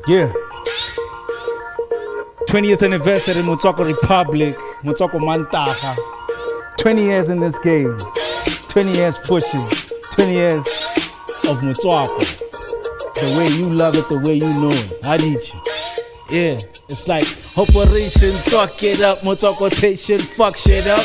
Yeah. 20th anniversary Motswako Republic, Motswako Mantaha. 20 years in this game. 20 years pushing. 20 years of Motswako. The way you love it, the way you know it. I need you. Yeah, it's like Operation Talk It Up, Motswako-tation, fuck shit up.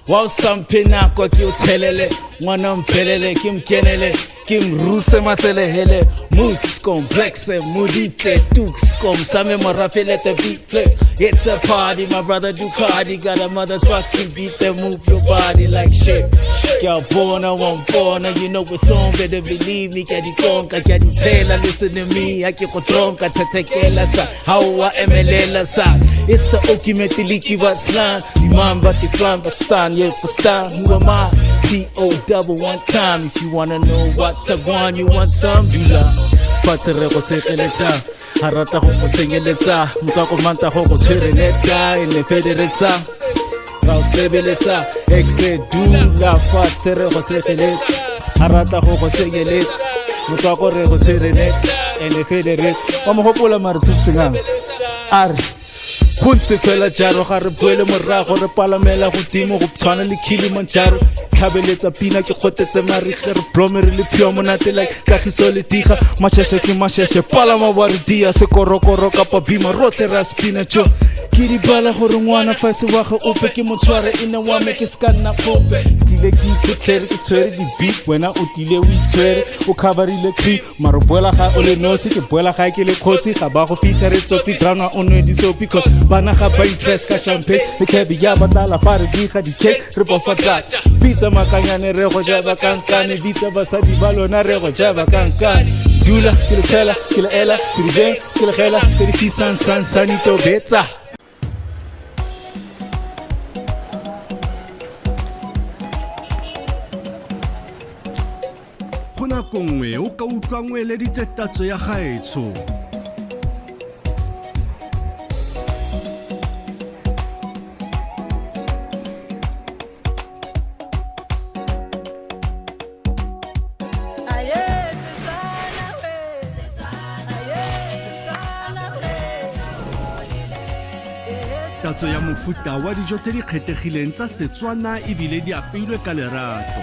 Wow, something I got you telele, one pelele, Kim Kenele, Kim Ruse Matelehele, Moose, complex, Mudite, Dukes, come, Same Morafe, let the beat play. It's a party, my brother do cardi, got a mother trucking beat, then move your body like shit. Y'all born, I won't born, you know it's on, better believe me, Kadi Konka, Kadi Taylor, listen to me, I keep a tronka, Tatekela sa, how I MLL sa. It's the Okimetiliki Vaslan, Imam Batiflan Bastan, yeah, Bastan, who am I? T.O. double one time, if you wanna know what's a one, you want some, Dula. Patere go sekeleta, harata go sengeletsa, Motswako manta go tshwereleta, ene federetsa. Ra sebeletsa, exe dula, patere go sekeleta, harata go sengeletsa, Motswako re go tshwereleta, ene federetsa. Wa mo hopola mare tutsinga. Are Puntse fela jaro ga re boele morago re palamela go timo go tshwana le Kilimanjaro khabeletsa pina ke khotetse marige re blome re le pio monate like kagiso le tiga masheshe ke masheshe palama wa re dia se korokoro ka pa bima rotle ra spina cho ke di bala gore ngwana fa se wa ga ope ke motshware ina wa me ke ska nna pope dile ke tlere ke tswere di beat wena o tile o itswere o coverile creep maro boela ga o le nosi ke boela ga ke le khotsi ga ba go feature tsotsi drama o no di so because bana ga ba impress ka champagne le kebi ya batala fa re diga di cake re bo fatla pizza makanyane re go jaba kankane ditsa basadi ba lona re go jaba kankane dula ke le fela ke le ela sirige ke le gela ke di fisan san sanito betsa gona kongwe o ka utlwangwe le ditsettatso ya gaetsho tatso ya mofuta wa dijo tse di kgethegileng tsa Setswana e bile di apeilwe ka lerato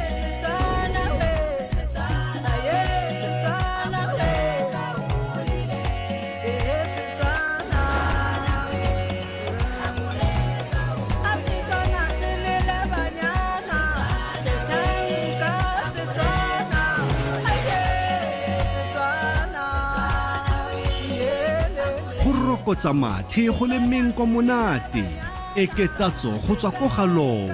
kotsa mathe go le menko monate e ke tatso go tswa go galowe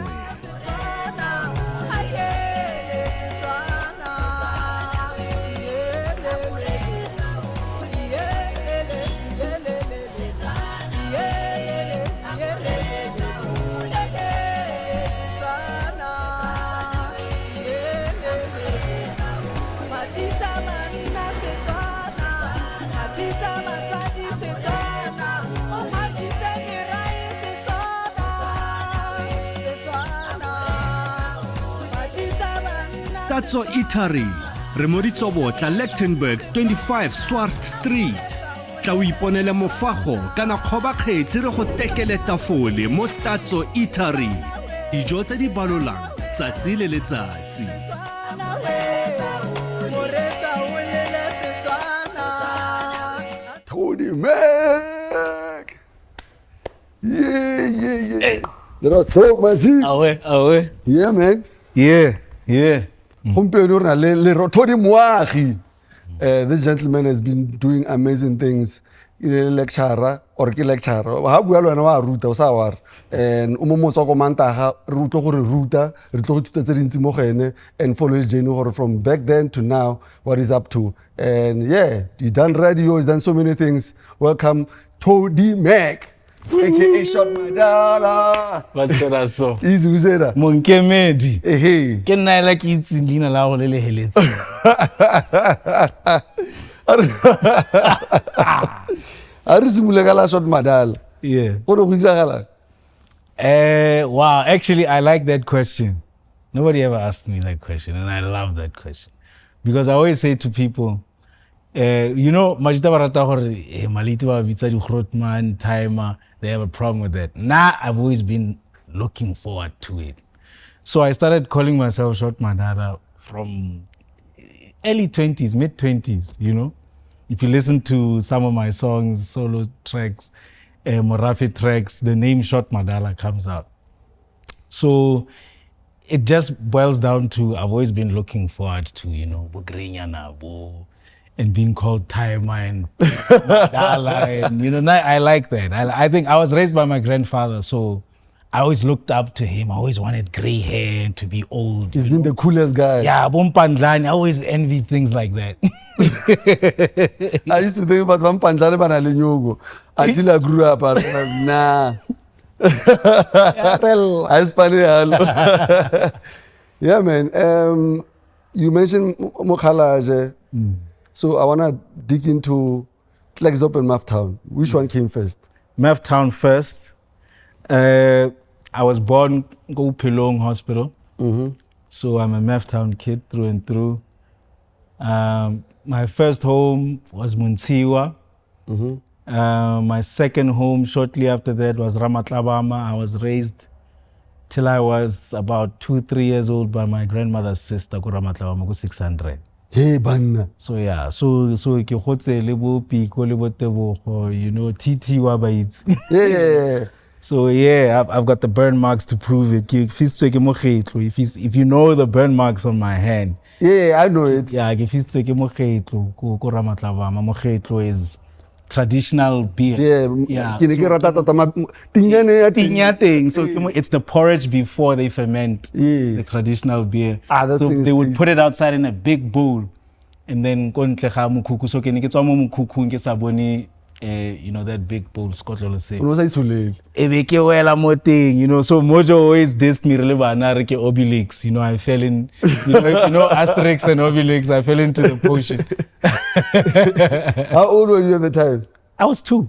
Tatso Eatery, re mo Ditsobotla Lichtenburg 25 Swart Street. Tla o iponele mofago kana kgoba kgetsi re go tekele tafole mo Tatso Eatery. Dijo tse di balolang tsatsi le letsatsi. Towdee Mac! Yeah. Hey. That was dope, man. Awe. Yeah, man. Yeah. This gentleman has been doing amazing things. Lecturer or lecturer. Ha bua le wena wa ruta o sa war. And o mo Motswako mantaga re utlo gore ruta, re tlo go tuta tse dintsi mo gene and follow his journey gore from back then to now what he's up to. And yeah, he's done radio, he's done so many things. Welcome Towdee Mac. AKA Shot My Dollar. What's that so? Easy to say that. Monkemedi. Hey. Ke nna la ke itse dina la go le le heletse. Shot My Dollar. Yeah. Wow, actually I like that question. Nobody ever asked me that question and I love that question. Because I always say to people, You know, Majita Barata hore Maliti ba bitsa di Grootman, Timer, they have a problem with that. Nah, I've always been looking forward to it. So I started calling myself Short Madara from early 20s, mid 20s, you know. If you listen to some of my songs, solo tracks, Morafe tracks, the name Short Madala comes out. So it just boils down to, I've always been looking forward to, you know, and being called Timer and Madala. And, you know, I like that. I think I was raised by my grandfather, so I always looked up to him. I always wanted gray hair and to be old. He's been the coolest guy. Yeah, Bompandlani. I always envied things like that. I used to think about Bompandlani Banale until I grew up. I was like, nah. I Spanish. Yeah, man. You mentioned Mokhalaje. So I want to dig into Klerksdorp and Maftown. Which one came first? Maftown first. I was born in Pelong Hospital. So I'm a Maftown kid through and through. My first home was Muntsiwa. My second home shortly after that was Ramatlabama. I was raised till I was about 2-3 years old by my grandmother's sister, Ramatlabama, 600. Hey, Banna. So yeah, so ke gotse le bo Piko le bo Tebogo, you know, TT wa baitsi. Yeah. So yeah, I've got the burn marks to prove it. If you know the burn marks on my hand. Yeah, I know it. Yeah, Mogetlo is traditional beer. Yeah. So it's the porridge before they ferment the traditional beer. So they would put it outside in a big bowl, and then you know, that big bowl, Scotland say. You know, so Mojo always dissed me Obelix. You know, I fell in, you know, Asterix and Obelix, I fell into the potion. How old were you at the time? I was 2.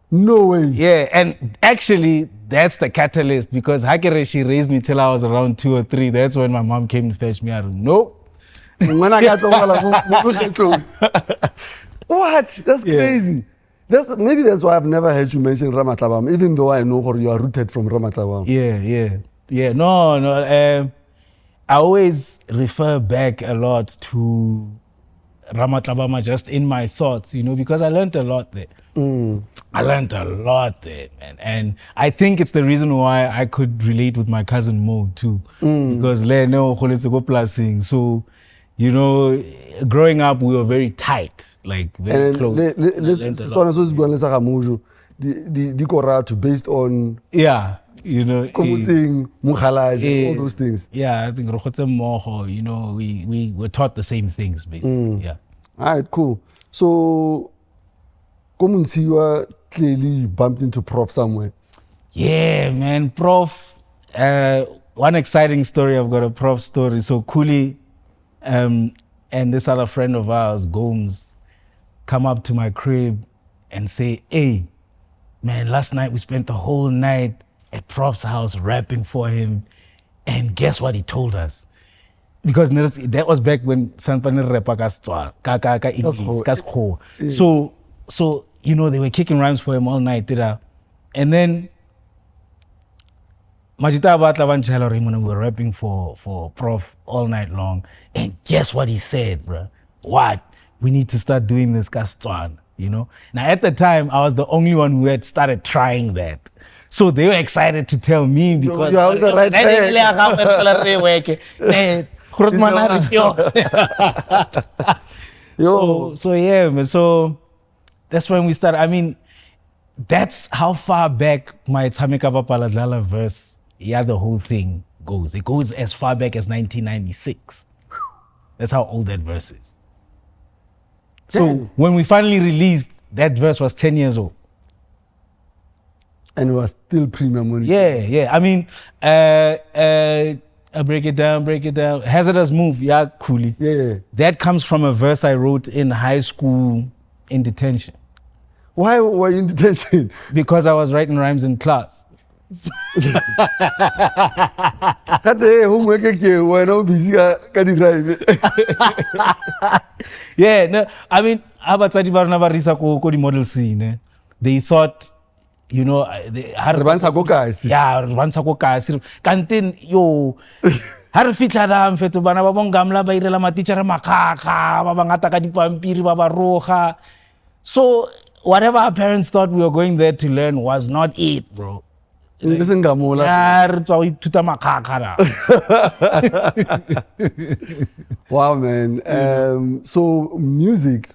No way. Yeah, and actually, that's the catalyst, because Hakere, she raised me till I was around 2 or 3. That's when my mom came to fetch me. I don't know. What? That's crazy. Maybe that's why I've never heard you mention Ramatlabam, even though I know you are rooted from Ramatlabam. Yeah. No. I always refer back a lot to Ramatlabama just in my thoughts, you know, because I learned a lot there. I learned a lot there, man. And I think it's the reason why I could relate with my cousin Mo too. Because so, you know, growing up, we were very tight, like very close. Based on you know, all those things. Yeah, I think you know, we were taught the same things basically. Yeah. All right, cool. So, Komunsiwa clearly bumped into Prof somewhere. Yeah, man, Prof. One exciting story. I've got a Prof story. So Khuli and this other friend of ours, Gomes, come up to my crib and say, "Hey, man, last night we spent the whole night at Prof's house rapping for him, and guess what he told us?" Because that was back when Sanfani Repa So you know, they were kicking rhymes for him all night, and then Majita Batla we were rapping for Prof all night long, and guess what he said, bro? What? We need to start doing this Kastwan, you know? Now at the time, I was the only one who had started trying that. So they were excited to tell me because you're on the right So yeah, man. So that's when we started. I mean, that's how far back my Tamika Papaladala verse, the whole thing goes. It goes as far back as 1996. That's how old that verse is. So when we finally released, that verse was 10 years old. And it was still premium money. Yeah. I mean, break it down. Hazardous Move, Khuli. Yeah. That comes from a verse I wrote in high school in detention. Why were you in detention? Because I was writing rhymes in class. Kate homework ke wena o busy ka di-drive. Yeah, no, I mean, ha batsadi ba rona ba re isa ko di-model scene, they thought, you know, Re bantsha ko kasi. yeah, re bantsha ko kasi. Kante yo, ha re fitla da mfeto bana ba bongamla ba irela matitjhere makaka, ba bangata ka dipampiri ba ba roga. So whatever our parents thought we were going there to learn was not it, bro. Listen, Gamola. Yeah, re tsa ho ithuta makaka ra. Wow, man. So music,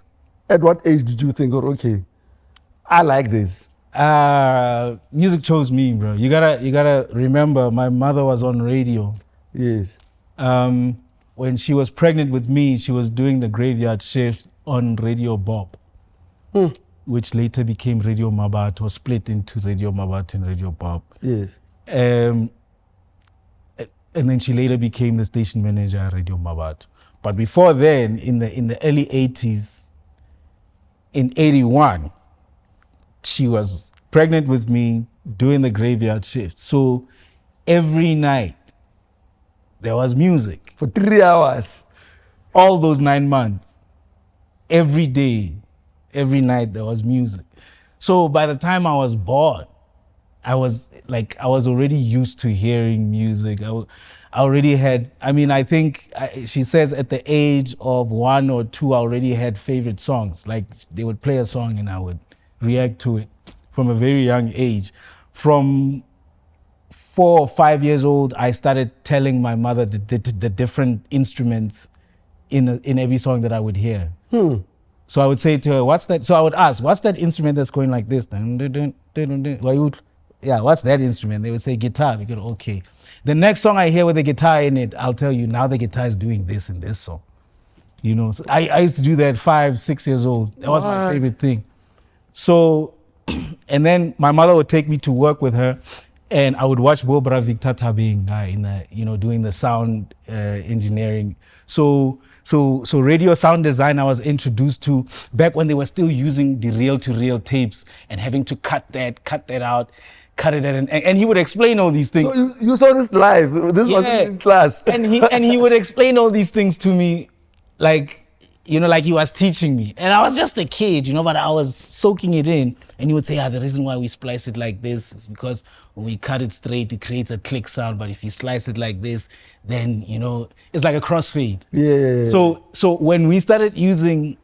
at what age did you think, okay, I like this? Music chose me, bro. You gotta remember, my mother was on radio. Yes. When she was pregnant with me, she was doing the graveyard shift on Radio BOP, which later became Radio Mabat, was split into Radio Mabat and Radio BOP. Yes. And then she later became the station manager at Radio Mabat. But before then, in the early 80s, in 81, she was pregnant with me doing the graveyard shift. So every night there was music. For 3 hours. All those 9 months, every day, every night there was music. So by the time I was born, I was already used to hearing music. I already had, I mean, I think she says at the age of 1 or 2, I already had favorite songs. Like they would play a song and I would react to it from a very young age. From 4 or 5 years old, I started telling my mother the different instruments in every song that I would hear. So I would say to her, what's that? So I would ask, what's that instrument that's going like this? Yeah, what's that instrument? They would say guitar. We go, okay. The next song I hear with the guitar in it, I'll tell you, now the guitar is doing this in this song. You know, so I used to do that 5, 6 years old. That was my favorite thing. So, and then my mother would take me to work with her, and I would watch Bobra Victor Tabing in the, you know, doing the sound engineering. So radio sound design I was introduced to back when they were still using the reel-to-reel tapes and having to cut that out, cut it, and he would explain all these things. So you saw this live. This was in class. and he would explain all these things to me, like, you know, like he was teaching me. And I was just a kid, you know, but I was soaking it in. And he would say, the reason why we splice it like this is because when we cut it straight, it creates a click sound. But if you slice it like this, then, you know, it's like a crossfade. Yeah. So when we started using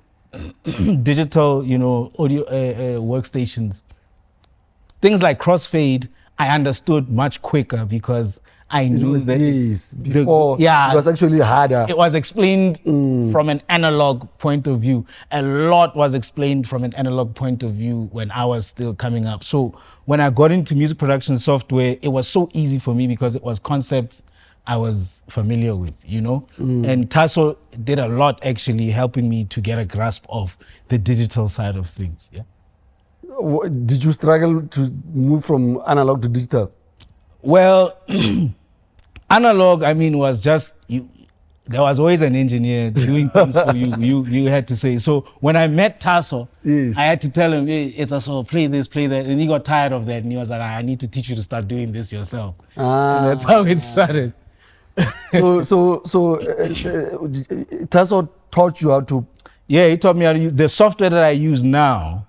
digital, you know, audio workstations, things like crossfade, I understood much quicker because I knew that before it was actually harder. It was explained from an analog point of view. A lot was explained from an analog point of view when I was still coming up. So when I got into music production software, it was so easy for me because it was concepts I was familiar with, you know? And Tasso did a lot actually helping me to get a grasp of the digital side of things. Yeah. Did you struggle to move from analog to digital? Well, analog, I mean, was just you. There was always an engineer doing things for you. You had to say. So when I met Tasso, yes, I had to tell him, hey, it's also play this, play that, and he got tired of that, and he was like, I need to teach you to start doing this yourself. And that's how it started. So Tasso taught you how to. Yeah, he taught me how to use the software that I use now.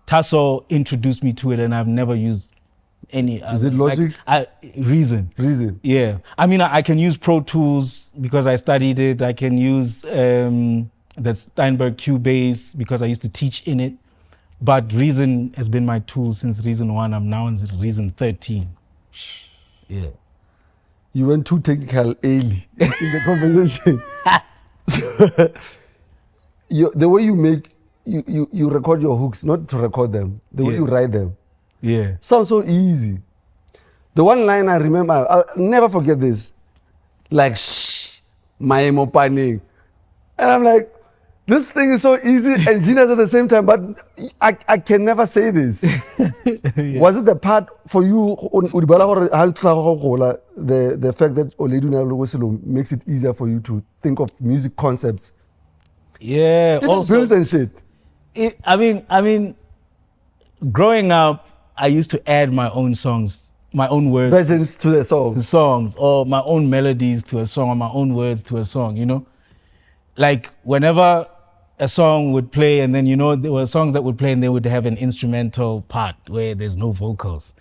Tasso introduced me to it, and I've never used any. Is it Logic? Reason. Yeah. I mean, I can use Pro Tools because I studied it. I can use the Steinberg Cubase because I used to teach in it. But Reason has been my tool since Reason 1. I'm now in Reason 13. Yeah. You went too technical early in the conversation. The way you make, you record your hooks, not to record them, the way you write them. Yeah. Sounds so easy. The one line I remember, I'll never forget this. Like, shh, my emo panning. And I'm like, this thing is so easy and genius at the same time, but I can never say this. Yeah. Was it the part for you, the fact that Oleduna makes it easier for you to think of music concepts? Yeah. Even also, bills and shit. I mean, growing up, I used to add my own songs my own words. Versions to the To songs. songs, or my own melodies to a song, or my own words to a song, you know? Like whenever a song would play, and then, you know, there were songs that would play and they would have an instrumental part where there's no vocals.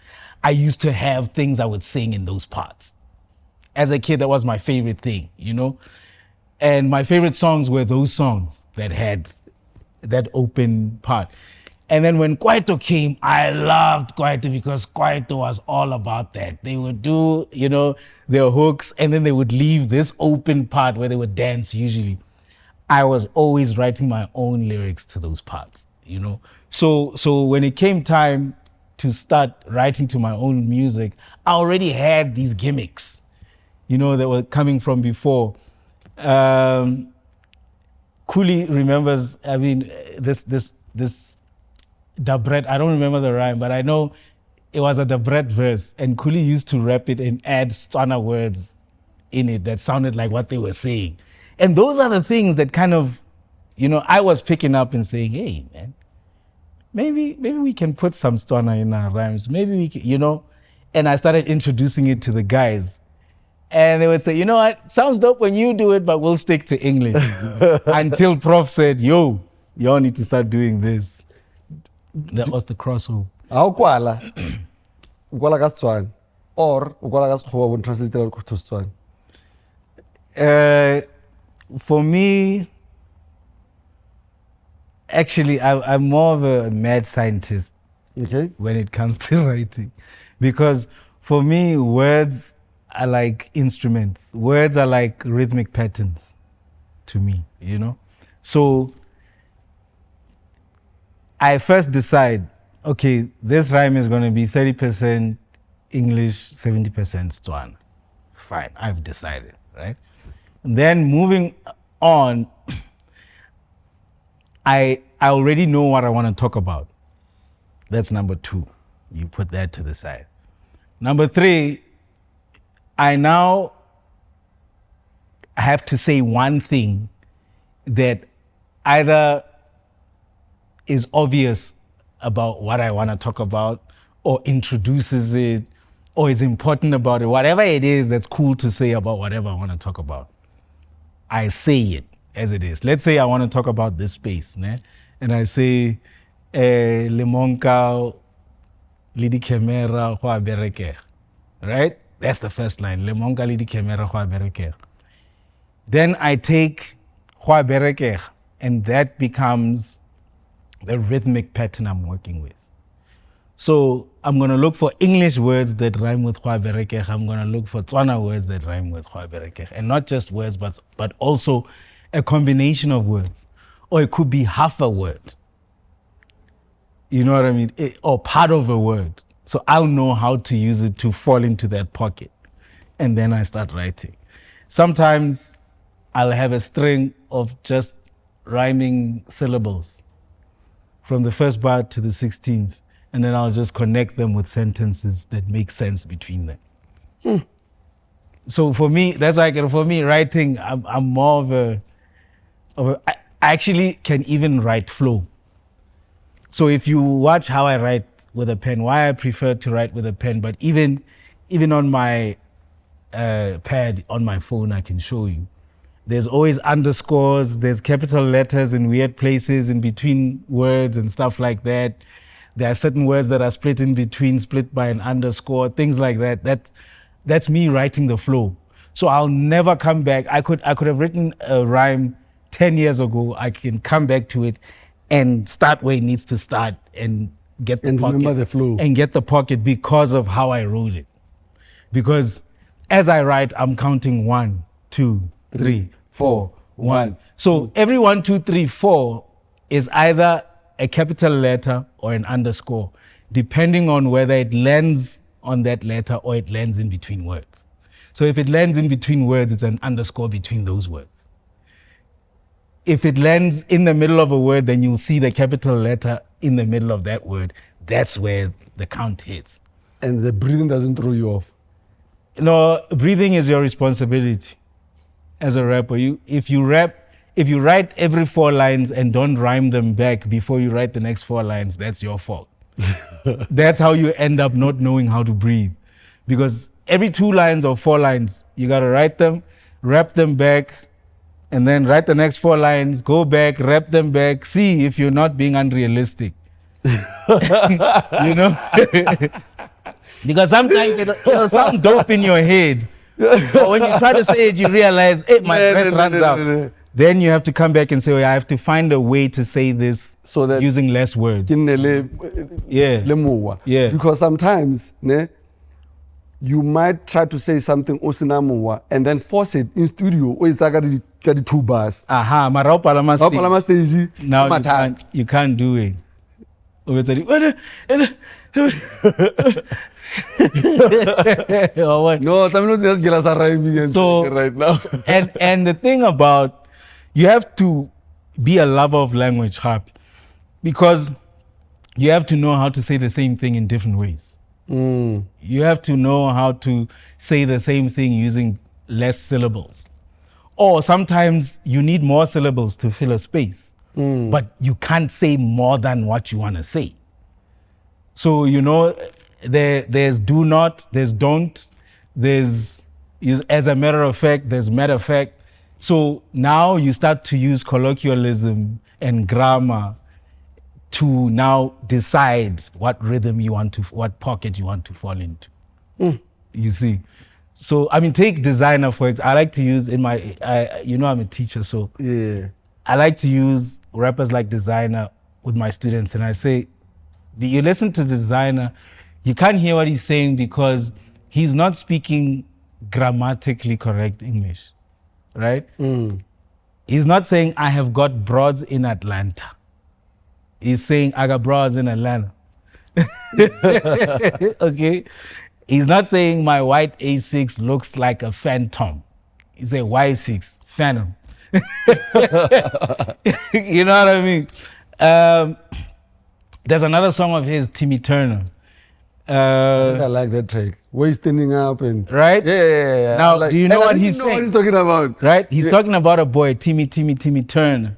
I used to have things I would sing in those parts. As a kid, that was my favorite thing, you know? And my favorite songs were those songs that had that open part. And then when Kwaito came, I loved Kwaito because Kwaito was all about that. They would do, you know, their hooks, and then they would leave this open part where they would dance usually. I was always writing my own lyrics to those parts, you know? So when it came time to start writing to my own music, I already had these gimmicks, you know, that were coming from before. Khuli remembers, I mean, this Dabret, I don't remember the rhyme, but I know it was a Dabret verse, and Khuli used to rap it and add Tswana words in it that sounded like what they were saying. And those are the things that kind of, you know, I was picking up and saying, hey, man, maybe we can put some Tswana in our rhymes. Maybe we can, you know, and I started introducing it to the guys. And they would say, you know what, sounds dope when you do it, but we'll stick to English. Until Prof said, yo, y'all need to start doing this. That was the crossover. How kwala? Ukwala ka Setswana or ukwala ka Sekgowa when translated to Setswana? For me, actually, I'm more of a mad scientist Okay. when it comes to writing. Because for me, words are like instruments. Words are like rhythmic patterns to me, you know? So I first decide, okay, this rhyme is going to be 30% English, 70% Tswana. Fine, I've decided, right? And then moving on, I already know what I want to talk about. That's number 2. You put that to the side. Number 3, I now have to say one thing that either is obvious about what I want to talk about, or introduces it, or is important about it. Whatever it is that's cool to say about whatever I want to talk about, I say it as it is. Let's say I want to talk about this space, né? And I say, Lemonka, Lidi Kemera, Hwa Bereke. Right? That's the first line. Lemonka, Lidi Kemera, Hwa Bereke. Then I take Hwa Bereke, and that becomes the rhythmic pattern I'm working with. So I'm going to look for English words that rhyme with Hwa Bereke. I'm going to look for Tswana words that rhyme with Hwa Bereke. And not just words, but also a combination of words. Or it could be half a word. You know what I mean? Or part of a word. So I'll know how to use it to fall into that pocket. And then I start writing. Sometimes I'll have a string of just rhyming syllables from the first bar to the 16th. And then I'll just connect them with sentences that make sense between them. So for me, that's like, for me, writing, I'm more I actually can even write flow. So if you watch how I write with a pen, why I prefer to write with a pen, but even on my pad, on my phone, I can show you. There's always underscores, there's capital letters in weird places in between words and stuff like that. There are certain words that are split in between, split by an underscore, things like that. That's me writing the flow. So I'll never come back. I could have written a rhyme 10 years ago. I can come back to it and start where it needs to start and get the pocket. Remember the flow. And get the pocket because of how I wrote it. Because as I write, I'm counting 1, 2, 3, 4, 1. So every 1, 2, 3, 4 is either a capital letter or an underscore, depending on whether it lands on that letter or it lands in between words. So if it lands in between words, it's an underscore between those words. If it lands in the middle of a word, then you'll see the capital letter in the middle of that word. That's where the count hits. And the breathing doesn't throw you off. No, breathing is your responsibility as a rapper. If you write every 4 lines and don't rhyme them back before you write the next 4 lines, that's your fault. That's how you end up not knowing how to breathe. because every 2 lines or 4 lines, you got to write them, rap them back, and then write the next 4 lines, go back, rap them back, see if you're not being unrealistic. You know? Because sometimes it'll sound dope in your head. But when you try to say it, you realize, hey, my breath runs out. Then you have to come back and say, oh, I have to find a way to say this so that using less words. Yeah. Yeah. Because sometimes you might try to say something osinamuwa and then force it in studio or it's got the 2 bars. Aha, now you can't do it. No, I'm just getting so right now. and the thing about, you have to be a lover of language, Happy, because you have to know how to say the same thing in different ways. You have to know how to say the same thing using less syllables. Or sometimes you need more syllables to fill a space, but you can't say more than what you want to say. So, you know, there's do not, there's don't, there's, as a matter of fact, there's matter of fact. So now you start to use colloquialism and grammar to now decide what rhythm you want to, what pocket you want to fall into. You see? So, I mean, take Desiigner for example. I like to use in my, you know, I'm a teacher, so yeah, I like to use rappers like Desiigner with my students, and I say, you listen to Desiigner, you can't hear what he's saying because he's not speaking grammatically correct English, right? He's not saying, I have got broads in Atlanta. He's saying, I got broads in Atlanta. Okay? He's not saying my white A6 looks like a phantom. He's a Y6, phantom. You know what I mean? There's another song of his, Timmy Turner. I think I like that track. Where he's standing up and... Right? Yeah. Now, like, do you know what he's saying? What he's talking about. Right? He's talking about a boy, Timmy Turner.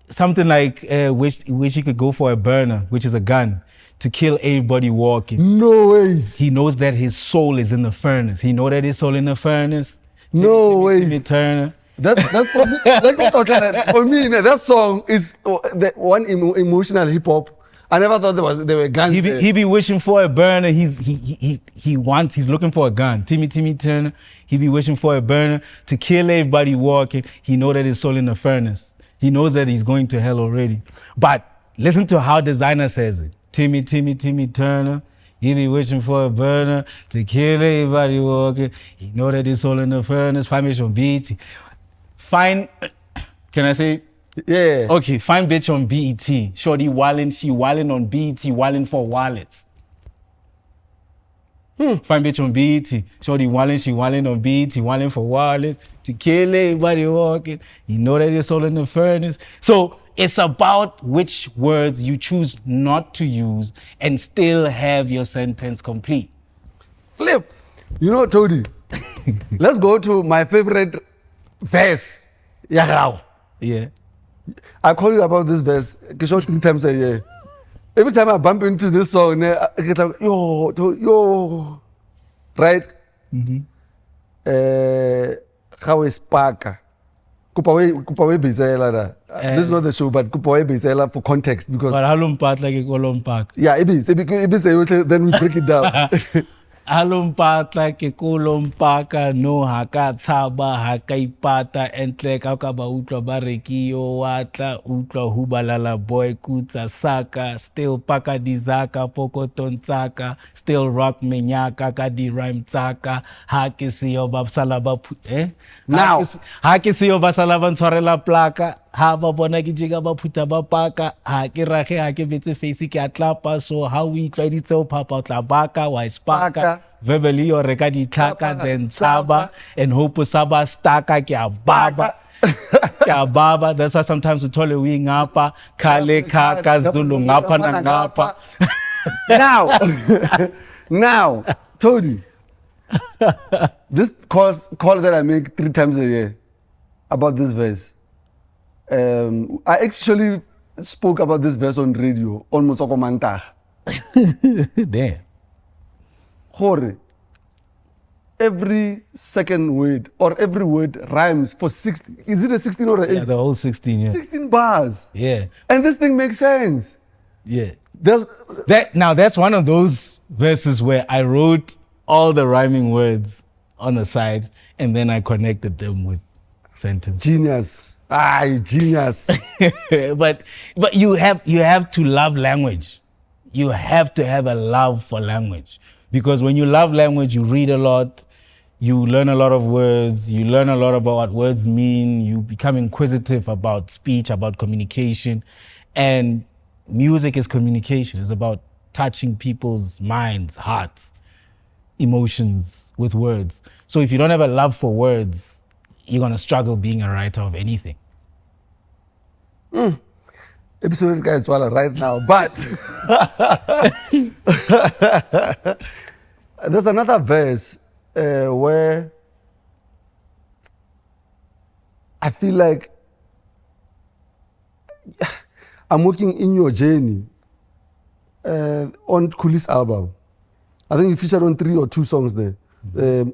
Something like, wish he could go for a burner, which is a gun, to kill everybody walking. No ways. He knows that his soul is in the furnace. He knows that his soul in the furnace. No ways. Timmy Turner. That's for me. For me, that song is the one emotional hip hop. I never thought there were guns. He be wishing for a burner. He's looking for a gun. Timmy Turner. He be wishing for a burner to kill everybody walking. He know that his soul in the furnace. He knows that he's going to hell already. But listen to how Desiigner says it. Timmy Turner. He be wishing for a burner to kill everybody walking. He know that his soul in the furnace. Find bitch on BET. Can I say? Yeah. Okay, find bitch on BET. Shorty wildin', she wildin' on BET, wildin' for wallets. Find bitch on BET. Shorty wildin', she wildin' on BET, wildin' for wallets. To kill everybody walking. You know that his soul in the furnace. So it's about which words you choose not to use and still have your sentence complete. Flip. You know, Towdee, let's go to my favorite verse. Yeah. I call you about this verse. I show 3 times a year. Every time I bump into this song, I get like, yo, right? How is Paka? Kupawe Bezela da. This is not the show, but Kupawe Bezela for context because. But halumpat like a kolompak. Yeah, it is. Then we break it down. Halumpatla ke kolompaka no haka tsaba haka ipata entle ka ba utlwa ba rekio watla utlwa hubalala boy kutsa saka still paka dizaka pokoton tsaka still rock menyaka ka di rhyme tsaka ha ke siyo ba salaba now ha ke siyo ba salaba ntshwarela plaka ha ba bona ke jiga ba phuta ba paka ha ke rage ha ke betse face ke atlapa so how we tlwaeditse o papa tla baka wa spaka verbally or reka di tlhaka then tsaba and hope saba staka ke a baba ke a baba. That's why sometimes we tell we ngapa kale kaka zulu ngapa na ngapa. Now Towdee, this call that I make 3 times a year about this verse. I actually spoke about this verse on radio on Motswako. Damn. Gore, every second word or every word rhymes for 16. Is it a 16 or an 8? Yeah, the whole 16, yeah. 16 bars. Yeah, And this thing makes sense. yeah. There's, That's one of those verses where I wrote all the rhyming words on the side and then I connected them with sentences. genius. Aye, genius. but you have to love language. You have to have a love for language, because when you love language, you read a lot, you learn a lot of words, you learn a lot about what words mean, you become inquisitive about speech, about communication, and music is communication. It's about touching people's minds, hearts, emotions with words. So if you don't have a love for words, you're gonna struggle being a writer of anything. Episode guys right now, but there's another verse where I feel like I'm working in your journey on Khuli's album. I think you featured on 3 or 2 songs there. The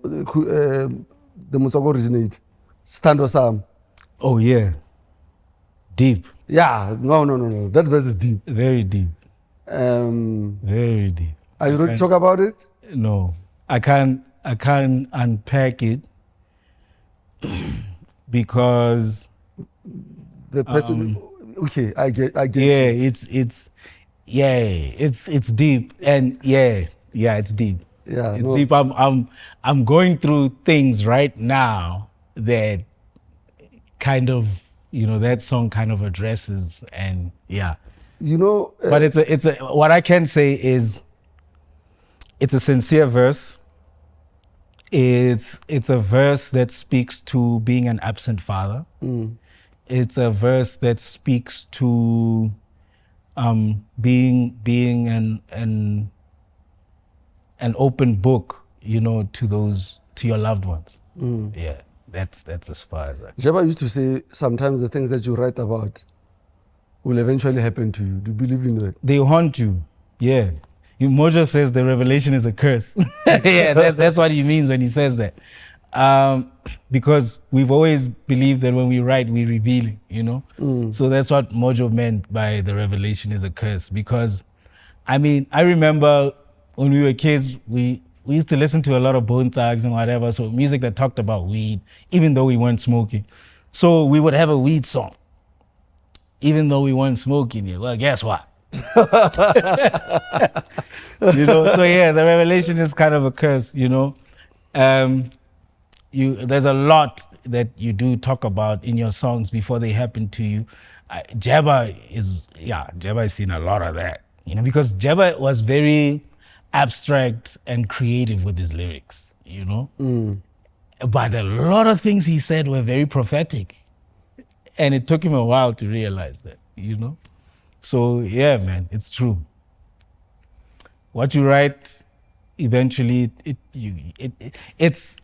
Motswako originate, Stand or Sam. Oh yeah, deep, Yeah, no. That verse is deep. very deep, very deep. Are you ready to talk about it? No, I can't unpack it because The person. Okay, I get. yeah, you. it's deep, and it's deep. Yeah, It's no. deep. I'm going through things right now that kind of, that song kind of addresses, and yeah. You know. But it's a what I can say is it's a sincere verse. It's a verse that speaks to being an absent father. It's a verse that speaks to being an open book, to your loved ones. Yeah, that's as far as I. Jabba used to say sometimes the things that you write about will eventually happen to you. Do you believe in that? They haunt you. Yeah. Mojo says the revelation is a curse. Yeah, that's what he means when he says that. Because we've always believed that when we write, we're revealing, So that's what Mojo meant by the revelation is a curse. Because, I remember when we were kids, we used to listen to a lot of Bone Thugs and whatever, so music that talked about weed, even though we weren't smoking. So we would have a weed song, even though we weren't smoking it. Well, guess what? So yeah, the revelation is kind of a curse, there's a lot that you do talk about in your songs before they happen to you. Jabba has seen a lot of that, because Jabba was very abstract and creative with his lyrics, But a lot of things he said were very prophetic, and it took him a while to realize that, So yeah, man, it's true. What you write, eventually, it's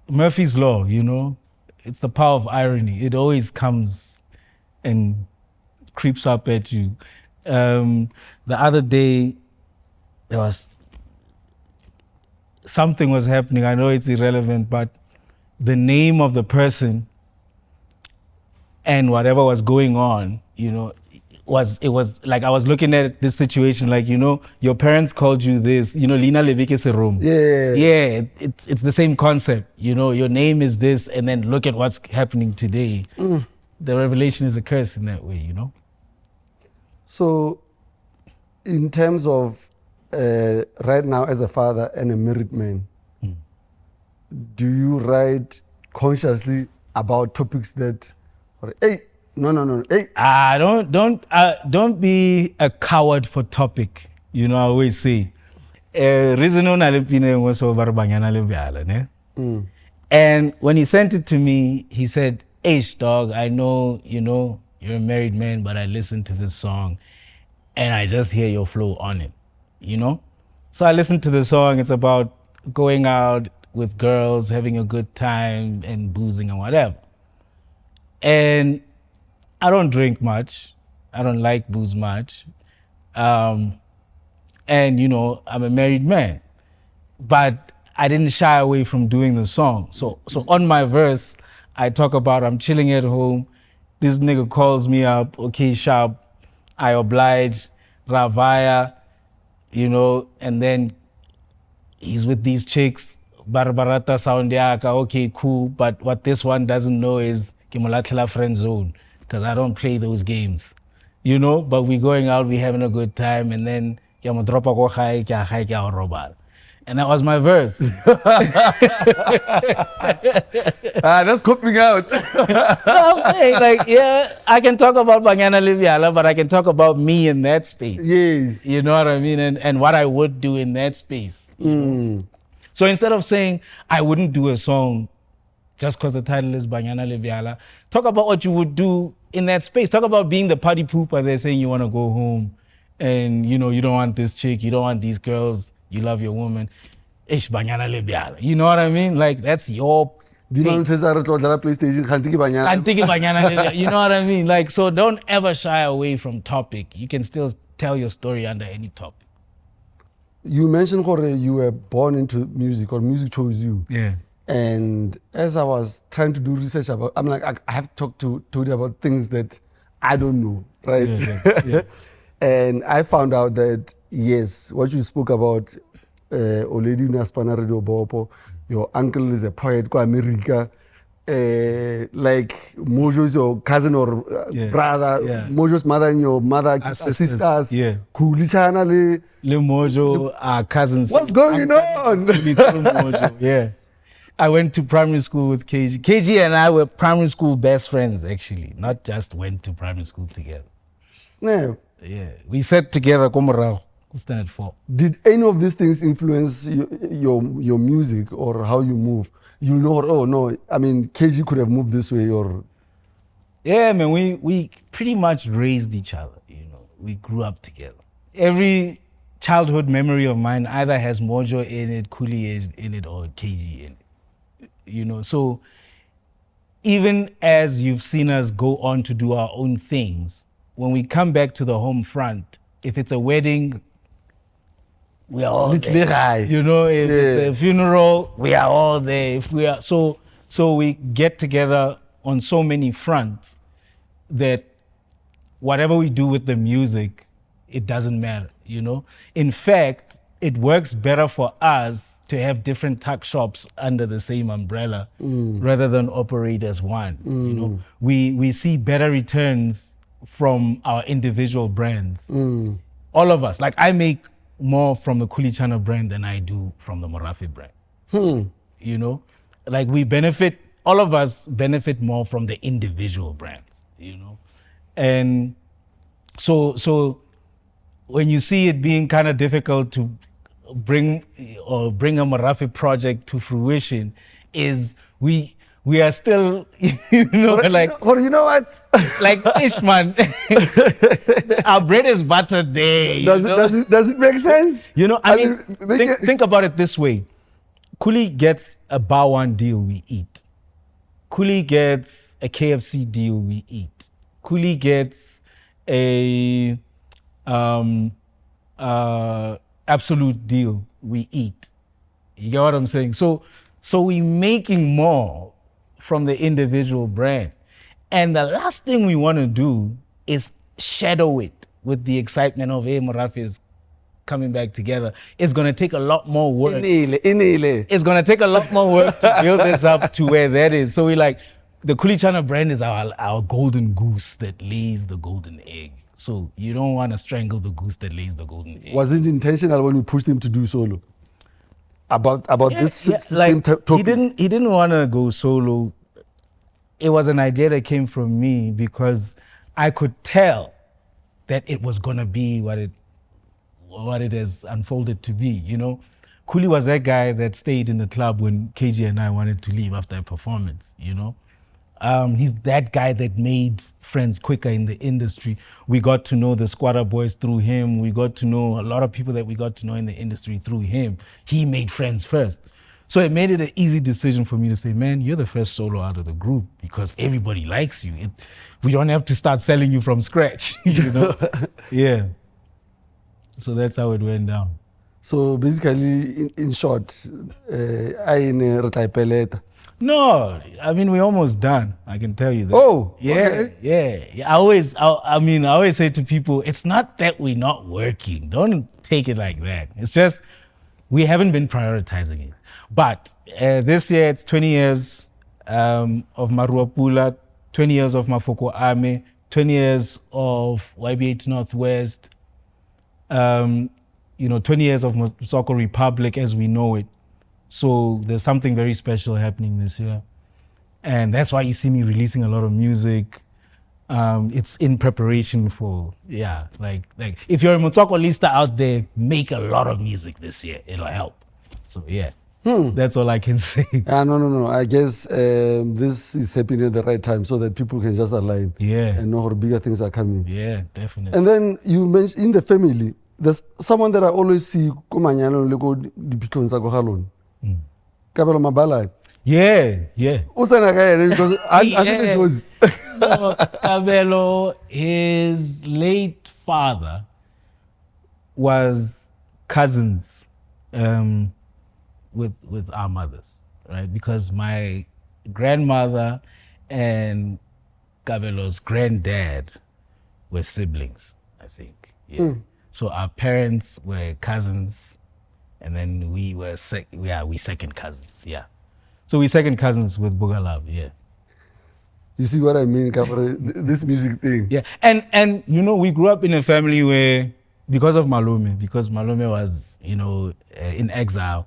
Murphy's Law, It's the power of irony. It always comes and creeps up at you. The other day, there was something was happening. I know it's irrelevant, but the name of the person and whatever was going on, it was like I was looking at this situation like, your parents called you this, Lina Levike Serum. Yeah. Yeah, it's the same concept. Your name is this, and then look at what's happening today. The revelation is a curse in that way, So, in terms of right now as a father and a married man, do you write consciously about topics that, hey, no, hey. Don't be a coward for topic. I always say. And when he sent it to me, he said, "H dog, I know, you're a married man, but I listened to this song and I just hear your flow on it, So I listened to the song. It's about going out with girls, having a good time and boozing and whatever. And I don't drink much. I don't like booze much. And, I'm a married man. but I didn't shy away from doing the song. So on my verse, I talk about I'm chilling at home. This nigga calls me up, okay, sharp. I oblige, Ravaya, you know, and then he's with these chicks, Barbarata sound yaka, okay, cool. But what this one doesn't know is Kimulatila friend zone, because I don't play those games, you know. But we're going out, we're having a good time, and then and that was my verse. That's coping out. No, I'm saying, like, yeah, I can talk about Banyana Livyala, but I can talk about me in that space. Yes. You know what I mean? And what I would do in that space. So instead of saying I wouldn't do a song just because the title is Banyana Livyala, talk about what you would do in that space. Talk about being the party pooper there saying you want to go home and, you know, you don't want this chick, you don't want these girls, you love your woman. Ish Banyana Livyala. You know what I mean? Like, that's your thing. PlayStation. You know what I mean? Like, so don't ever shy away from topic. You can still tell your story under any topic. You mentioned Jorge, you were born into music, or music chose you. Yeah. And as I was trying to do research about, I'm like, I have to talk to Towdee about things that I don't know, right? Yeah. And I found out that, yes, what you spoke about, Oledi Naspana Radio Bopo, your uncle is a poet, go America. Like Mojo is your cousin or brother, Mojo's mother and your mother sisters. Yeah. Khuli Chana Le Mojo are cousins. What's going on? Mojo, yeah. I went to primary school with KG. KG and I were primary school best friends, actually. Not just went to primary school together. Snap. Yeah. We sat together, Komorao, standard 4. Did any of these things influence your music or how you move? You know, oh no, I mean, KG could have moved this way, or... Yeah, man, we pretty much raised each other, you know. We grew up together. Every childhood memory of mine either has Mojo in it, Khuli in it, or KG in it. You know, so even as you've seen us go on to do our own things, when we come back to the home front, if it's a wedding, we are all there. You know, if it's a funeral, we are all there. If we are so we get together on so many fronts that whatever we do with the music, it doesn't matter, you know. In fact, it works better for us to have different tuck shops under the same umbrella rather than operate as one. You know, we see better returns from our individual brands. All of us, like I make more from the Khuli Chana brand than I do from the Morafe brand. You know, like we benefit, all of us benefit more from the individual brands, you know. And so when you see it being kind of difficult to bring a Morafe project to fruition, is we are still, you know, like... Or you know what? Like, man, our bread is buttered there. Does it make sense? You know, I mean, think about it this way. Khuli gets a Bawan deal, we eat. Khuli gets a KFC deal, we eat. Khuli gets a Absolute deal, we eat. You get what I'm saying? So we're making more from the individual brand. And the last thing we want to do is shadow it with the excitement of, hey, Morafe is coming back together. It's going to take a lot more work. It's going to take a lot more work to build this up to where that is. So we like, the Khuli Chana brand is our golden goose that lays the golden egg. So you don't want to strangle the goose that lays the golden egg. Was it intentional when you pushed him to do solo? About this like, same topic? He didn't want to go solo. It was an idea that came from me because I could tell that it was going to be what it has unfolded to be, you know. Khuli was that guy that stayed in the club when KG and I wanted to leave after a performance, you know. He's that guy that made friends quicker in the industry. We got to know the Squatter Boys through him. We got to know a lot of people that we got to know in the industry through him. He made friends first. So it made it an easy decision for me to say, man, you're the first solo out of the group because everybody likes you. We don't have to start selling you from scratch, you know? Yeah. So that's how it went down. So basically, in short, I in retire. No, I mean, we're almost done. I can tell you that. Oh, yeah, okay. yeah. I always say to people, it's not that we're not working. Don't take it like that. It's just we haven't been prioritizing it. But this year, it's 20 years of Maruapula, 20 years of Mafoko Army, 20 years of YB8 Northwest, 20 years of Motswako Republic as we know it. So there's something very special happening this year. And that's why you see me releasing a lot of music. It's in preparation for, like if you're a Motswako lister out there, make a lot of music this year. It'll help. So that's all I can say. No. I guess this is happening at the right time so that people can just align and know how bigger things are coming. Yeah, definitely. And then you mentioned in the family, there's someone that I always see kumanyano le go diphitlong tsa go galone. Kabelo Mabala. Yeah. Because I think it was Kabelo, his late father was cousins with our mothers, right? Because my grandmother and Kabelo's granddad were siblings, I think. Yeah. So our parents were cousins, and then we were second cousins. Yeah. So we second cousins with Bugalav. Yeah. You see what I mean, Kabra? This music thing. Yeah. And we grew up in a family where because Malome was in exile,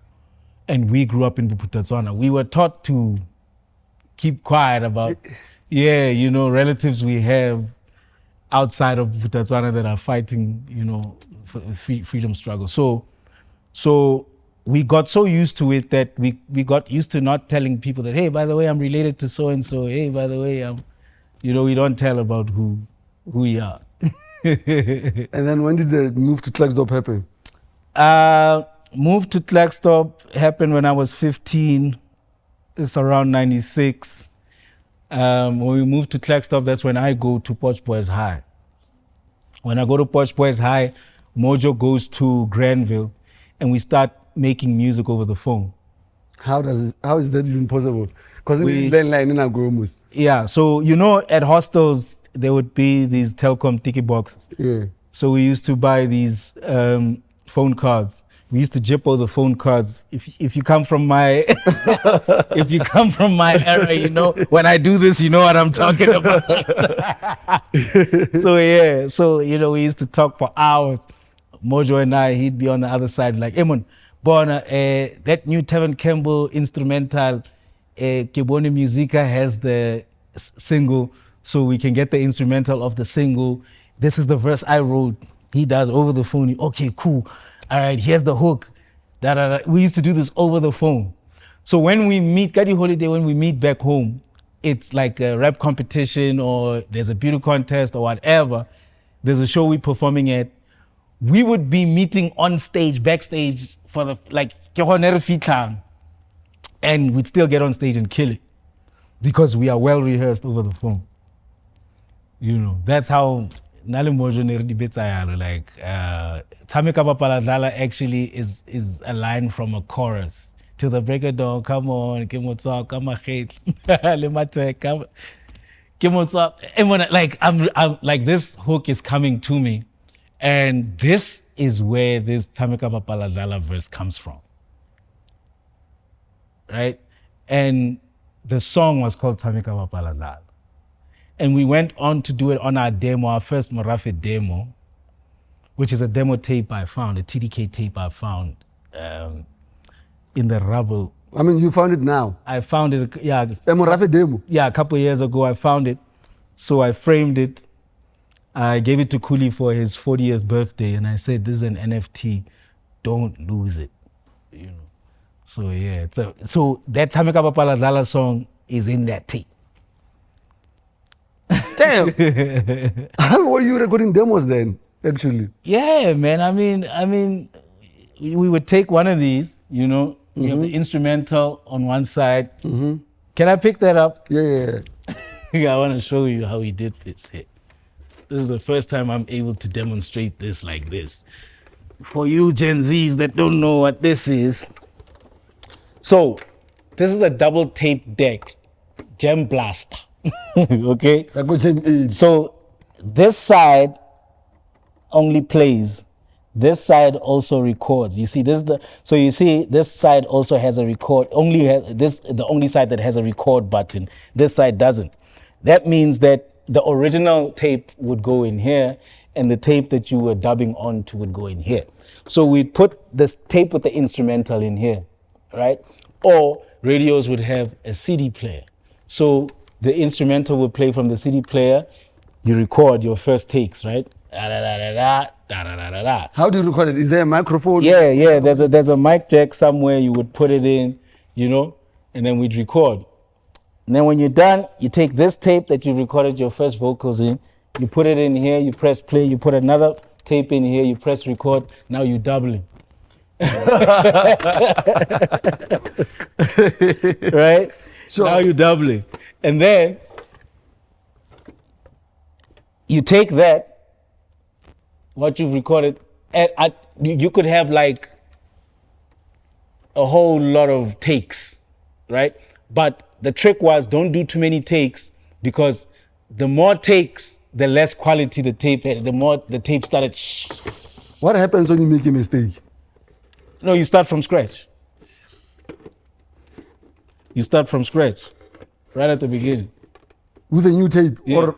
and we grew up in Buputatswana, we were taught to keep quiet about relatives we have outside of Buputatswana that are fighting for freedom struggle. So we got so used to it that we got used to not telling people that, hey, by the way, I'm related to so and so. Hey, by the way, we don't tell about who we are. And then when did the move to Klerksdorp happen? Moved to Klerksdorp happened when I was 15. It's around 96. When we moved to Klerksdorp, that's when I go to Poch Boys High. When I go to Poch Boys High, Mojo goes to Granville, and we start making music over the phone. How is that even possible? Because we landline in Agormus. Yeah, so at hostels there would be these telecom tiki boxes. Yeah. So we used to buy these phone cards. We used to jippo the phone cards. If you come from my if you come from my era, when I do this, you know what I'm talking about. So we used to talk for hours. Mojo and I, he'd be on the other side like, Emon, Bona, that new Tevin Campbell instrumental, Kibone Musica has the single, so we can get the instrumental of the single. This is the verse I wrote. He does over the phone. Okay, cool. All right, here's the hook. We used to do this over the phone. So when we meet, Kadi Holiday, when we meet back home, it's like a rap competition or there's a beauty contest or whatever. There's a show we're performing at. We would be meeting on stage, backstage for and we'd still get on stage and kill it because we are well rehearsed over the phone. That's how Nalimojo Nerdi like Tamika Papaladala actually is a line from a chorus. Till the break of dawn, come on, Kimotsa, come on, Lemate, come. Kimotsa. And when I'm like this hook is coming to me. And this is where this Tamika Papaladala verse comes from. Right? And the song was called Tamika Papaladala. And we went on to do it on our demo, our first Morafe demo, which is a demo tape I found, a TDK tape I found in the rubble. I mean, you found it now? I found it, yeah. A Morafe demo? Yeah, a couple of years ago I found it. So I framed it. I gave it to Khuli for his 40th birthday, and I said, this is an NFT, don't lose it. So yeah, so that Tamika Papaladala song is in that tape. Damn! How were you recording demos then, actually? Yeah, man, I mean, we would take one of these, you have the instrumental on one side. Mm-hmm. Can I pick that up? Yeah. I want to show you how we did this here. This is the first time I'm able to demonstrate this like this. for you Gen Zs that don't know what this is. So, this is a double tape deck, Gem Blaster. Okay? Like what Gen- So, this side only plays. This side also records. You see, this side also has a record. The only side that has a record button. This side doesn't. That means that the original tape would go in here, and the tape that you were dubbing onto would go in here. So we'd put this tape with the instrumental in here, right? Or radios would have a CD player. So the instrumental would play from the CD player. You record your first takes, right? Da, da, da, da, da, da, da, da, da, da. How do you record it? Is there a microphone? Yeah. There's a mic jack somewhere. You would put it in, and then we'd record. And then when you're done, you take this tape that you recorded your first vocals in, you put it in here, you press play, you put another tape in here, you press record. Now you're doubling. Right? Sure. Now you're doubling. And then you take that, what you've recorded, and you could have like a whole lot of takes, right? But the trick was, don't do too many takes, because the more takes, the less quality the tape had, the more the tape started. What happens when you make a mistake? No, you start from scratch. You start from scratch, right at the beginning. With a new tape? Yeah.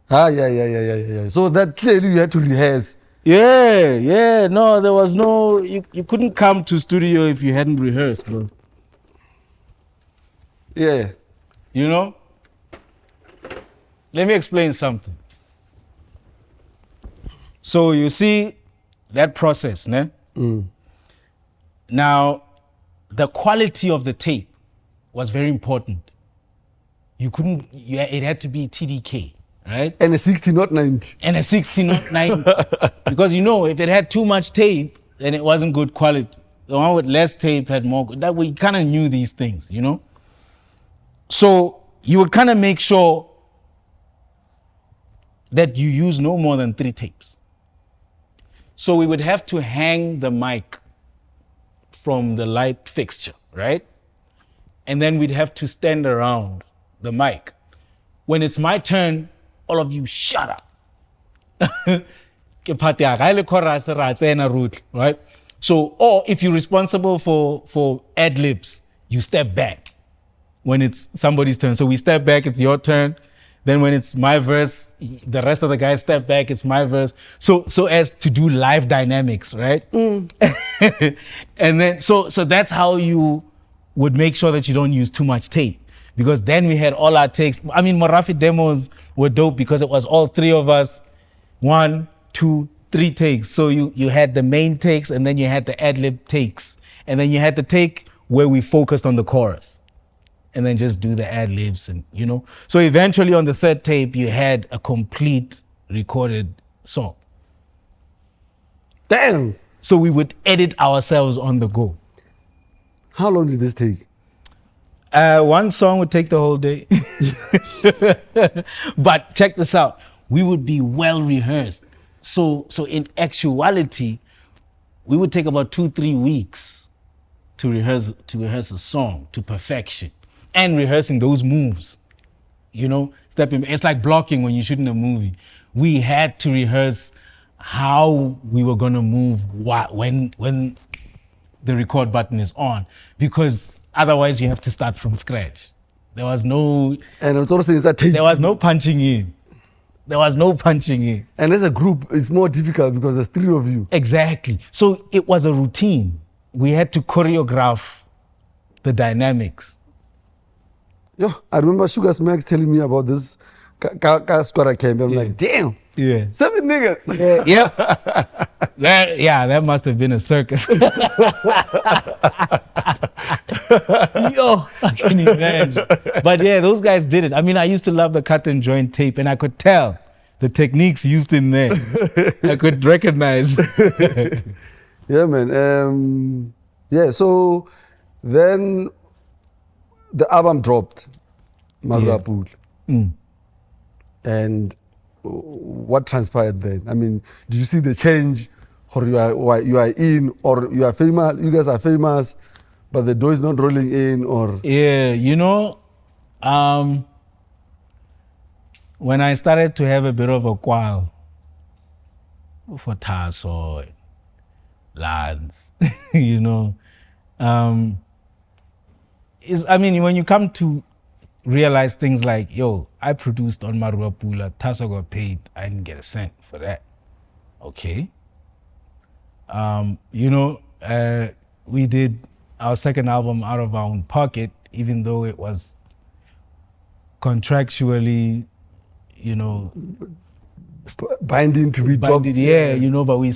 Yeah. So that clearly you had to rehearse. Yeah. No, there was no, you couldn't come to studio if you hadn't rehearsed, bro. Yeah. Let me explain something. So you see that process, ne? Now, the quality of the tape was very important. It had to be TDK, right? And a 60, not 90. And a 60, not 90. Because if it had too much tape, then it wasn't good quality. The one with less tape had more. That we kind of knew these things, So you would kind of make sure that you use no more than 3 tapes. So we would have to hang the mic from the light fixture, right? And then we'd have to stand around the mic. When it's my turn, all of you shut up. Right? So, or if you're responsible for ad-libs, you step back when it's somebody's turn. So we step back, it's your turn. Then when it's my verse, the rest of the guys step back, it's my verse. So as to do live dynamics, right? And then, so that's how you would make sure that you don't use too much tape. Because then we had all our takes. I mean, Morafe demos were dope because it was all 3 of us. 1, 2, 3 takes. So you had the main takes, and then you had the ad-lib takes. And then you had the take where we focused on the chorus. And then just do the ad-libs and, So eventually on the 3rd tape, you had a complete recorded song. Damn. So we would edit ourselves on the go. How long did this take? One song would take the whole day. But check this out. We would be well rehearsed. So in actuality, we would take about 2-3 weeks to rehearse a song to perfection. And rehearsing those moves, stepping. It's like blocking when you shoot in a movie. We had to rehearse how we were gonna move when the record button is on, because otherwise you have to start from scratch. There was no. And it's also that tape. There was no punching in. And as a group, it's more difficult because there's 3 of you. Exactly. So it was a routine. We had to choreograph the dynamics. Yo, I remember Sugar Smacks telling me about this squatter camp. I'm like, damn. Yeah. 7 niggas. Yep. That must have been a circus. Yo, I can imagine. But yeah, those guys did it. I mean, I used to love the cut and join tape, and I could tell the techniques used in there. I could recognize. Yeah, man. So then the album dropped, Magapul. And what transpired then? I mean, did you see the change or you are in, or you are famous, you guys are famous, but the dough is not rolling in, or Yeah, you know, when I started to have a bit of a qual for Tasso, lads, you know, I mean, when you come to realize things like, yo, I produced on Marua Pula, Tasso got paid, I didn't get a cent for that. Okay. You know, we did our second album out of our own pocket, even though it was contractually, you know, binding to be dropped. yeah, you know, but we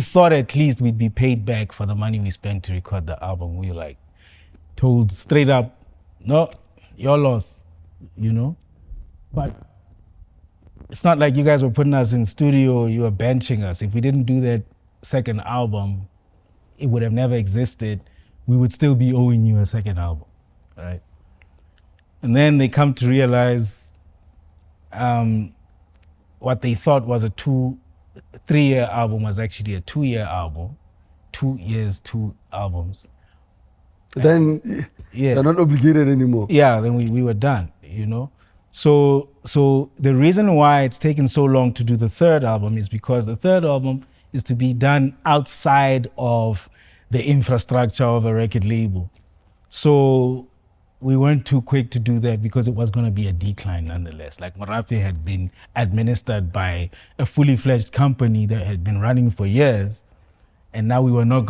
thought at least we'd be paid back for the money we spent to record the album. We were like told straight up, no, your loss, you know. But it's not like you guys were putting us in studio, you were benching us. If we didn't do that second album, it would have never existed. We would still be owing you a second album, right? And then they come to realize what they thought was a 3-year album was actually a 2-year album. 2 years, 2 albums. Then Yeah. they're not obligated anymore. Yeah, then we were done, you know. So the reason why it's taken so long to do the third album is because the third album is to be done outside of the infrastructure of a record label. So we weren't too quick to do that because it was going to be a decline nonetheless. Like Morafe had been administered by a fully fledged company that had been running for years, and now we were not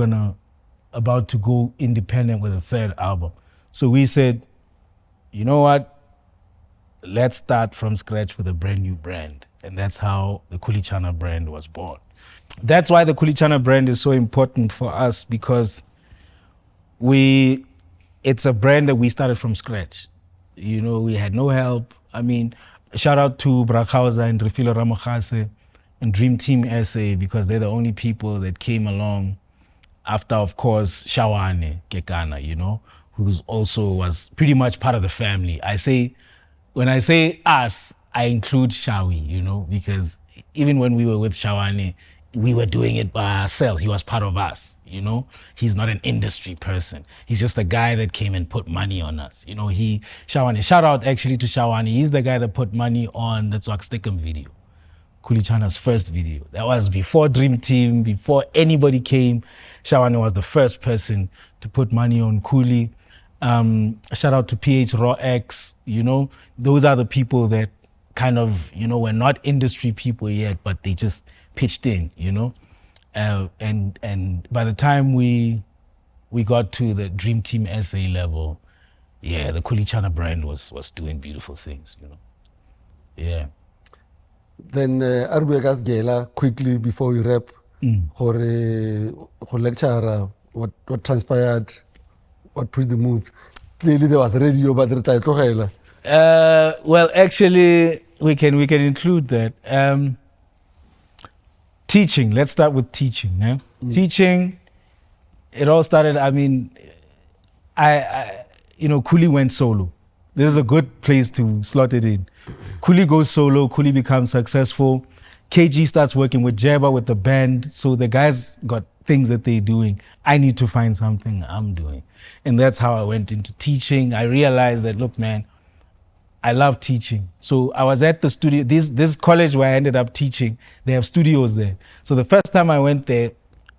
about to go independent with a third album. So we said, you know what? Let's start from scratch with a brand new brand. And that's how the Khuli Chana brand was born. That's why the Khuli Chana brand is so important for us, because it's a brand that we started from scratch. You know, we had no help. I mean, shout out to Brakauza and Refilo Ramokase and Dream Team SA, because they're the only people that came along after, of course, Shawane Kekana, you know, who also was pretty much part of the family. When I say us, I include Shawi, you know, because even when we were with Shawane, we were doing it by ourselves. He was part of us, you know. He's not an industry person. He's just a guy that came and put money on us. You know, Shawane, shout out actually to Shawane. He's the guy that put money on the Tswakstikam video, Khuli Chana's first video. That was before Dream Team, before anybody came. Shawane was the first person to put money on Khuli. Shout out to PH Raw X, you know. Those are the people that kind of, you know, were not industry people yet, but they just pitched in, you know. And by the time we got to the Dream Team SA level, yeah, the Khuli Chana brand was doing beautiful things, you know. Yeah. Then Arbuegas Gela, quickly before we wrap, for lecture, what transpired, what pushed the move. Clearly there was radio, but the title. Well, actually, we can include that. Teaching. Let's start with teaching. Yeah? Teaching. It all started. I mean, I you know, Khuli went solo. This is a good place to slot it in. Khuli goes solo. Khuli becomes successful. KG starts working with Jeba with the band. So the guys got things that they're doing. I need to find something I'm doing. And that's how I went into teaching. I realized that, look, man, I love teaching. So I was at the studio, this college where I ended up teaching, they have studios there. So the first time I went there,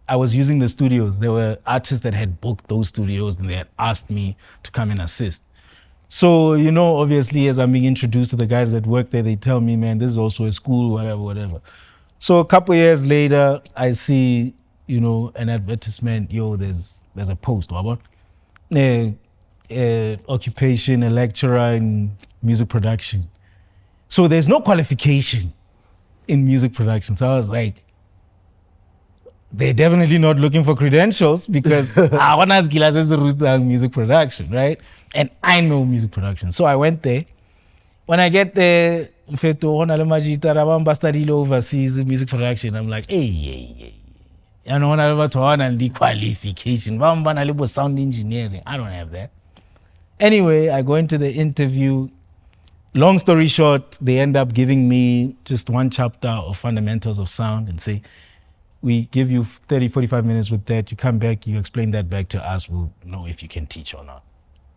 I was using the studios. There were artists that had booked those studios and they had asked me to come and assist. So, you know, obviously as I'm being introduced to the guys that work there, they tell me, man, this is also a school, whatever. So a couple of years later, I see, you know, an advertisement, yo, there's a post, what? Occupation, a lecturer in music production. So there's no qualification in music production. So I was like, they're definitely not looking for credentials, because I want to ask music production, right? And I know music production. So I went there. When I get there, overseas music production, I'm like, hey. I don't have the qualification. Sound engineering. I don't have that. Anyway, I go into the interview. Long story short, they end up giving me just one chapter of fundamentals of sound and say, we give you 30, 45 minutes with that. You come back, you explain that back to us. We'll know if you can teach or not.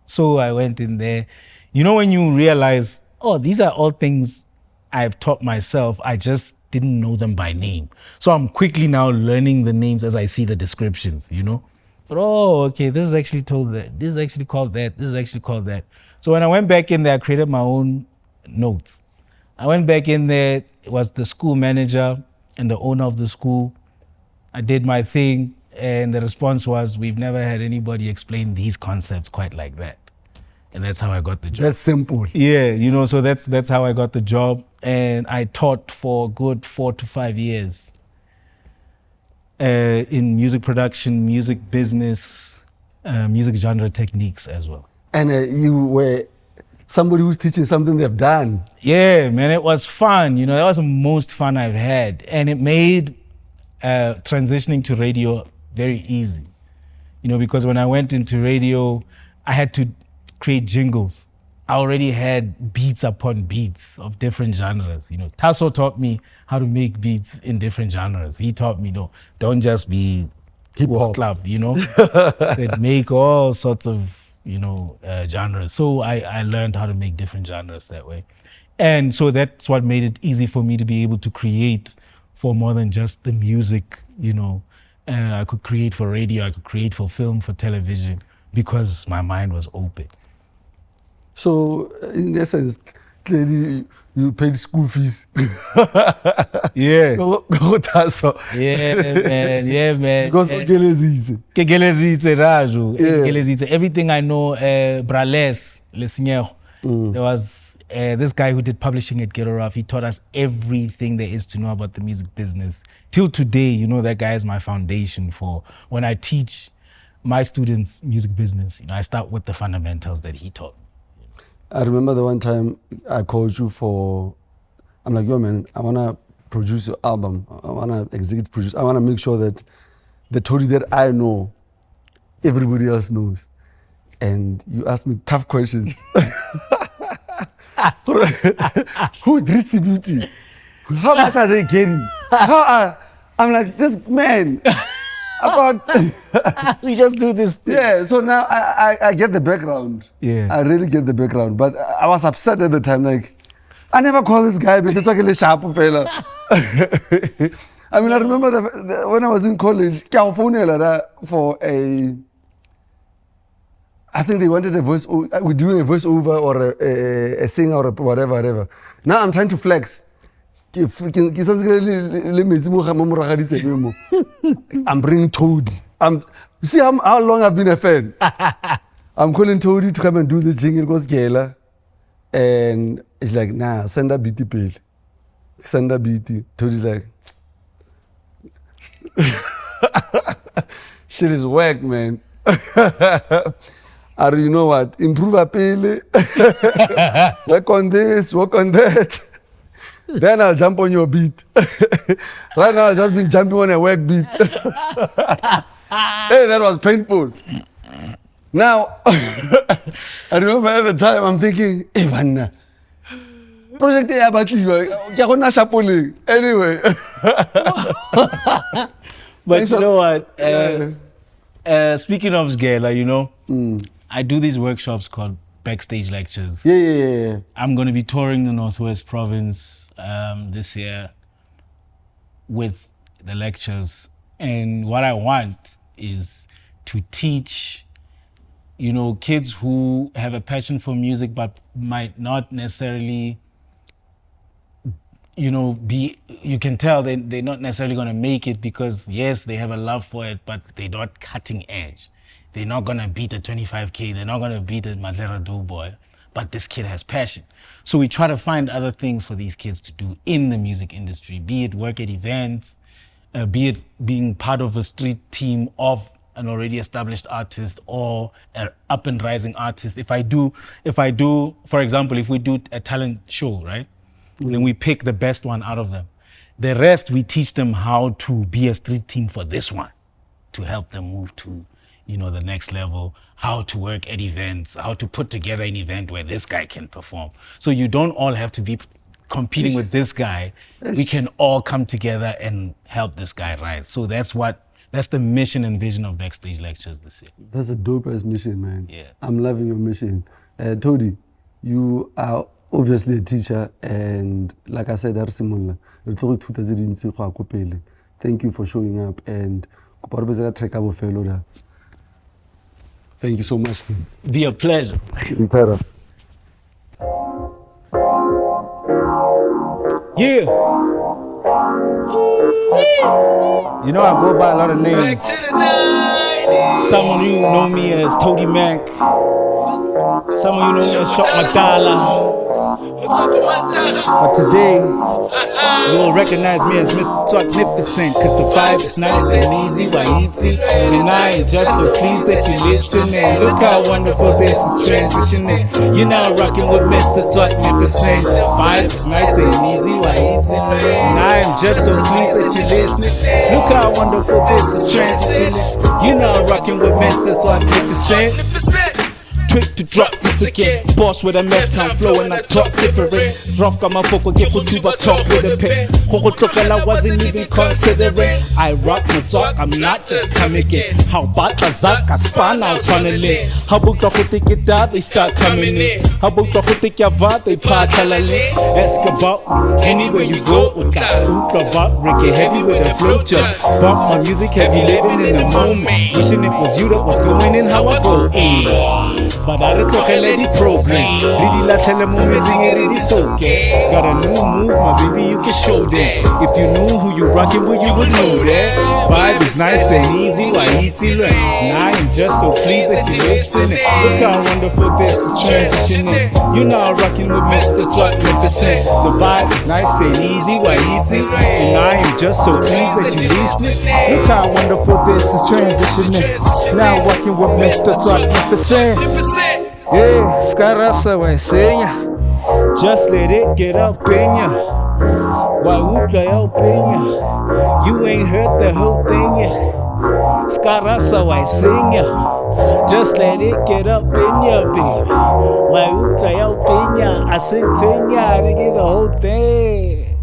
So I went in there. You know, when you realize, oh, these are all things I've taught myself. I just didn't know them by name. So I'm quickly now learning the names as I see the descriptions, you know. But, oh, okay, this is actually told that. This is actually called that. This is actually called that. So when I went back in there, I created my own notes. I went back in there. It was the school manager and the owner of the school. I did my thing, and the response was, we've never had anybody explain these concepts quite like that. And that's how I got the job. That's simple. Yeah, you know, so that's how I got the job. And I taught for a good 4 to 5 years in music production, music business, music genre techniques as well. And you were somebody who's teaching something they've done. Yeah, man, it was fun. You know, that was the most fun I've had. And it made transitioning to radio very easy. You know, because when I went into radio, I had to create jingles. I already had beats upon beats of different genres. You know, Tasso taught me how to make beats in different genres. He taught me, no, don't just be hip-hop club, you know. They'd make all sorts of, you know, genres. So I learned how to make different genres that way. And so that's what made it easy for me to be able to create for more than just the music, you know. I could create for radio, I could create for film, for television, because my mind was open. So in essence, clearly you paid school fees. Yeah. Go Tasso. Yeah, man. Because everything I know, Brales, Desiigner. There was this guy who did publishing at Ghetto Rough. He taught us everything there is to know about the music business. Till today, you know, that guy is my foundation for when I teach my students music business. You know, I start with the fundamentals that he taught me. I remember the one time I called you for, I'm like, yo man, I want to produce your album. I want to executive produce. I want to make sure that the Towdee that I know, everybody else knows. And you asked me tough questions. Who's distributing? How much are they getting? I'm like, this man. We just do this thing. Yeah, so now I get the background. Yeah. I really get the background. But I was upset at the time, like, I never called this guy because I can sharp fella. I mean, I remember when I was in college, for I think they wanted a voice, we're doing a voiceover or a singer or whatever. Now I'm trying to flex. I'm bringing Towdee. See how long I've been a fan. I'm calling Towdee to come and do this jingle goes Gela. And it's like, nah, send a BT pill. Send a BT. Towdee's like, shit is whack, man. Or you know what? Improve a pill. Work on this, work on that. Then I'll jump on your beat. Right now I've just been jumping on a work beat. Hey, that was painful. Now, I remember at the time I'm thinking, hey man, project A anyway. But you know what? Speaking of Sgela, you know, I do these workshops called Backstage lectures. Yeah. I'm going to be touring the Northwest Province this year with the lectures. And what I want is to teach, you know, kids who have a passion for music but might not necessarily, you know, you can tell they're not necessarily going to make it because, yes, they have a love for it, but they're not cutting edge. They're not going to beat a 25K. They're not going to beat a Madlera Doughboy. But this kid has passion. So we try to find other things for these kids to do in the music industry, be it work at events, be it being part of a street team of an already established artist or an up and rising artist. If I do, for example, if we do a talent show, right? Then we pick the best one out of them. The rest, we teach them how to be a street team for this one, to help them move to, you know, the next level, how to work at events, how to put together an event where this guy can perform. So you don't all have to be competing with this guy, we can all come together and help this guy, right? So that's the mission and vision of Backstage Lectures this year. That's a dope-ass mission, man. Yeah. I'm loving your mission. Towdee, you are obviously a teacher, and like I said, thank you for showing up, and thank you so much. Be a pleasure. Yeah. You know, I go by a lot of names. Some of you know me as Towdee Mac. Some of you know me as Shot Madala. But today, you'll recognize me as Mr. Magnificent, cause the vibe is nice and easy, easy. And I ain't just so pleased that you listening. Look how wonderful this is transitioning. You're now rocking with Mr. Magnificent. The vibe is nice and easy, easy. And I am just so pleased that you listening. Look how wonderful this is transitioning. You're now rocking with Mr. Magnificent. Trick to drop this again. Boss with a left-hand flow and I talk different. Rough got my vocal, get put to a talk with a pen. Coco Chocolate, I wasn't even considering. I rock my talk, I'm not just again. How about Kazak, I span out funnily. How about the take it out, they start coming in. How about the take your vat, they part halali. Ask about anywhere you go. About Ricky heavy with a flow chart. Bump my music heavy, living in the moment. Wishing it was you that was going in how I go. But I don't talk a lady problem. Really la tell them moving it is okay. Got a new move, my baby, you can show them. If you knew who you rockin' with, you would know that. Vibe is nice and easy, easy. And I am just so pleased that you listening. Look how wonderful this is transitioning. You're now rocking with Mr. Magnificent. The vibe is nice and easy, easy. And I am just so pleased that you listening. Look how wonderful this is transitioning. Now rocking with Mr. Magnificent. Yeah, Scarasa Waisenya. Just let it get up in ya. Why would I up in ya? You ain't heard the whole thing yet. Scarasa Waisenya. Just let it get up in ya, baby. Why would I up in ya? I said to ya to get the whole thing.